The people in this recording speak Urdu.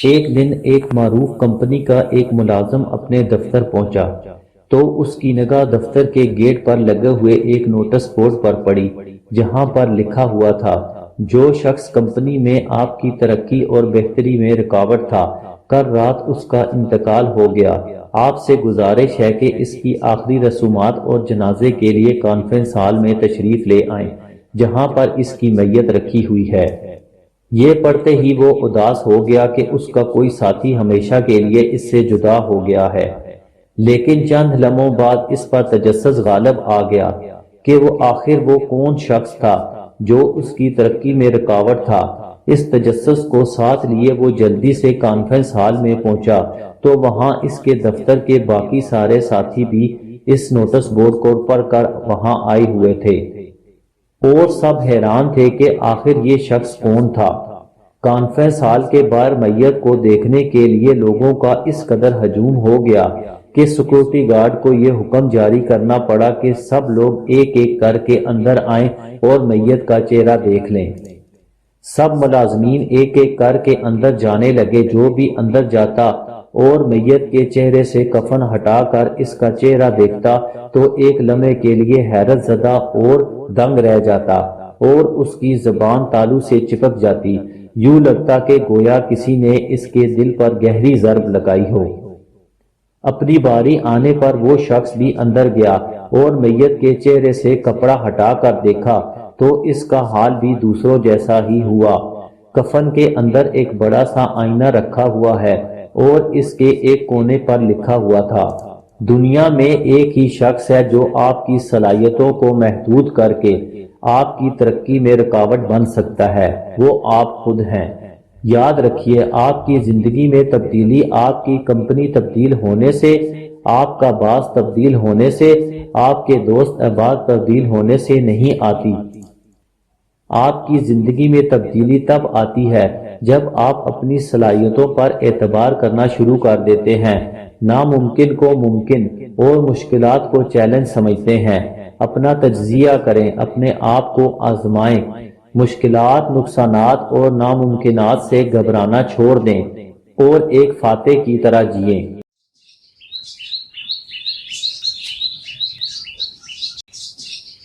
ایک دن ایک معروف کمپنی کا ایک ملازم اپنے دفتر پہنچا تو اس کی نگاہ دفتر کے گیٹ پر لگے ہوئے ایک نوٹس بورڈ پر پڑی، جہاں پر لکھا ہوا تھا، جو شخص کمپنی میں آپ کی ترقی اور بہتری میں رکاوٹ تھا، کل رات اس کا انتقال ہو گیا۔ آپ سے گزارش ہے کہ اس کی آخری رسومات اور جنازے کے لیے کانفرنس ہال میں تشریف لے آئیں، جہاں پر اس کی میت رکھی ہوئی ہے۔ یہ پڑھتے ہی وہ اداس ہو گیا کہ اس کا کوئی ساتھی ہمیشہ کے لیے اس سے جدا ہو گیا ہے، لیکن چند لمحوں بعد اس پر تجسس غالب آ گیا کہ وہ آخر وہ کون شخص تھا جو اس کی ترقی میں رکاوٹ تھا۔ اس تجسس کو ساتھ لیے وہ جلدی سے کانفرنس ہال میں پہنچا تو وہاں اس کے دفتر کے باقی سارے ساتھی بھی اس نوٹس بورڈ کو پڑھ کر وہاں آئے ہوئے تھے، اور سب حیران تھے کہ آخر یہ شخص کون تھا۔ کانفرنس ہال کے باہر میت کو دیکھنے کے لیے لوگوں کا اس قدر ہجوم ہو گیا کہ سیکورٹی گارڈ کو یہ حکم جاری کرنا پڑا کہ سب لوگ ایک ایک کر کے اندر آئیں اور میت کا چہرہ دیکھ لیں۔ سب ملازمین ایک ایک کر کے اندر جانے لگے، جو بھی اندر جاتا اور میت کے چہرے سے کفن ہٹا کر اس کا چہرہ دیکھتا تو ایک لمحے کے لیے حیرت زدہ اور دنگ رہ جاتا، اور اس کی زبان تالو سے چپک جاتی، یوں لگتا کہ گویا کسی نے اس کے دل پر گہری ضرب لگائی ہو۔ اپنی باری آنے پر وہ شخص بھی اندر گیا اور میت کے چہرے سے کپڑا ہٹا کر دیکھا تو اس کا حال بھی دوسروں جیسا ہی ہوا۔ کفن کے اندر ایک بڑا سا آئینہ رکھا ہوا ہے اور اس کے ایک کونے پر لکھا ہوا تھا، دنیا میں ایک ہی شخص ہے جو آپ کی صلاحیتوں کو محدود کر کے آپ کی ترقی میں رکاوٹ بن سکتا ہے، وہ آپ خود ہیں۔ یاد رکھیے، آپ کی زندگی میں تبدیلی آپ کی کمپنی تبدیل ہونے سے، آپ کا باس تبدیل ہونے سے، آپ کے دوست احباب تبدیل ہونے سے نہیں آتی۔ آپ کی زندگی میں تبدیلی تب آتی ہے جب آپ اپنی صلاحیتوں پر اعتبار کرنا شروع کر دیتے ہیں، ناممکن کو ممکن اور مشکلات کو چیلنج سمجھتے ہیں۔ اپنا تجزیہ کریں، اپنے آپ کو آزمائیں، مشکلات، نقصانات اور ناممکنات سے گھبرانا چھوڑ دیں اور ایک فاتح کی طرح جئیں۔